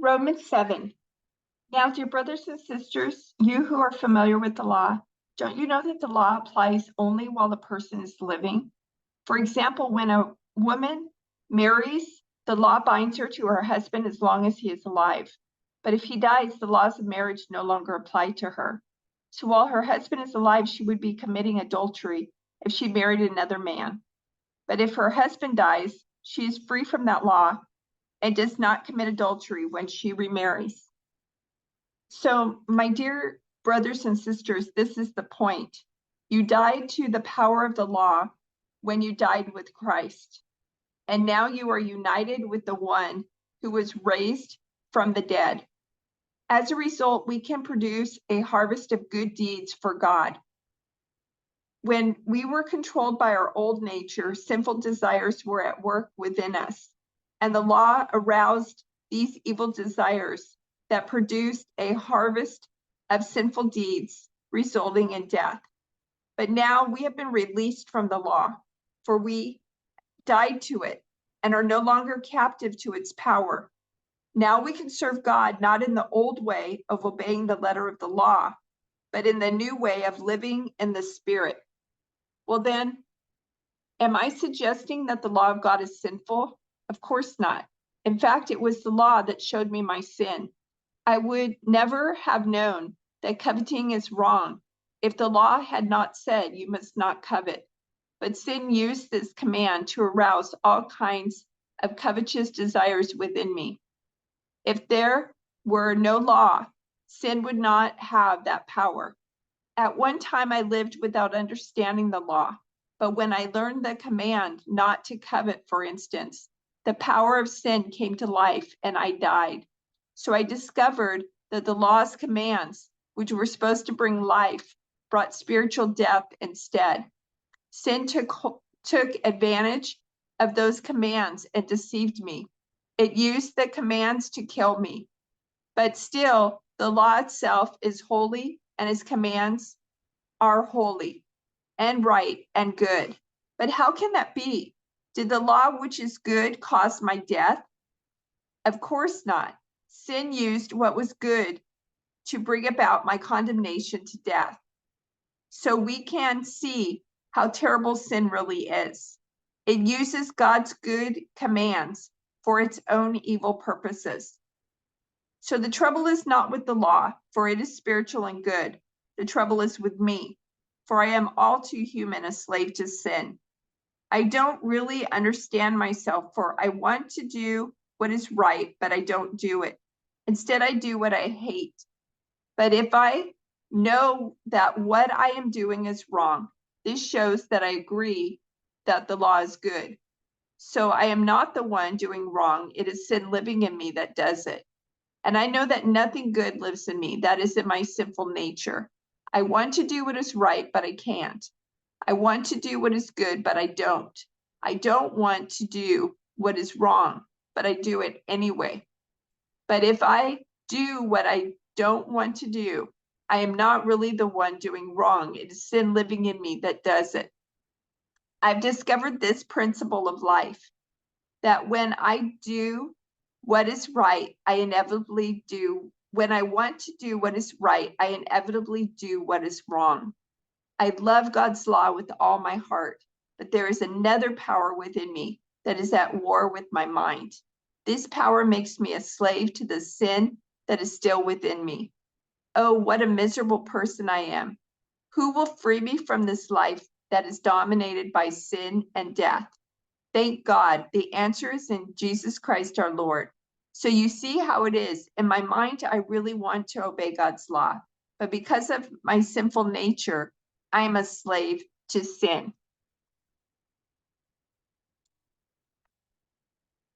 Romans 7. Now, dear brothers and sisters, you who are familiar with the law, don't you know that the law applies only while the person is living? For example, when a woman marries, the law binds her to her husband as long as he is alive. But if he dies, the laws of marriage no longer apply to her. So while her husband is alive, she would be committing adultery if she married another man. But if her husband dies, she is free from that law and does not commit adultery when she remarries. So, my dear brothers and sisters, this is the point. You died to the power of the law when you died with Christ. And now you are united with the one who was raised from the dead. As a result, we can produce a harvest of good deeds for God. When we were controlled by our old nature, sinful desires were at work within us, and the law aroused these evil desires that produced a harvest of sinful deeds, resulting in death. But now we have been released from the law, for we died to it and are no longer captive to its power. Now we can serve God not in the old way of obeying the letter of the law, but in the new way of living in the Spirit. Well, then, am I suggesting that the law of God is sinful? Of course not. In fact, it was the law that showed me my sin. I would never have known that coveting is wrong if the law had not said you must not covet. But sin used this command to arouse all kinds of covetous desires within me. If there were no law, sin would not have that power. At one time, I lived without understanding the law, but when I learned the command not to covet, for instance, the power of sin came to life and I died. So I discovered that the law's commands, which were supposed to bring life, brought spiritual death instead. Sin took advantage of those commands and deceived me. It used the commands to kill me. But still, the law itself is holy and his commands are holy and right and good. But how can that be? Did the law, which is good, cause my death? Of course not. Sin used what was good to bring about my condemnation to death. So we can see how terrible sin really is. It uses God's good commands for its own evil purposes. So the trouble is not with the law, for it is spiritual and good. The trouble is with me, for I am all too human, a slave to sin. I don't really understand myself, for I want to do what is right, but I don't do it. Instead, I do what I hate. But if I know that what I am doing is wrong, this shows that I agree that the law is good. So I am not the one doing wrong. It is sin living in me that does it. And I know that nothing good lives in me, that is in my sinful nature. I want to do what is right, but I can't. I want to do what is good, but I don't. I don't want to do what is wrong, but I do it anyway. But if I do what I don't want to do, I am not really the one doing wrong. It is sin living in me that does it. I've discovered this principle of life, that when I do what is right, I inevitably do. When I want to do what is right, I inevitably do what is wrong. I love God's law with all my heart, but there is another power within me that is at war with my mind. This power makes me a slave to the sin that is still within me. Oh, what a miserable person I am. Who will free me from this life that is dominated by sin and death? Thank God, the answer is in Jesus Christ our Lord. So you see how it is. In my mind, I really want to obey God's law, but because of my sinful nature, I am a slave to sin.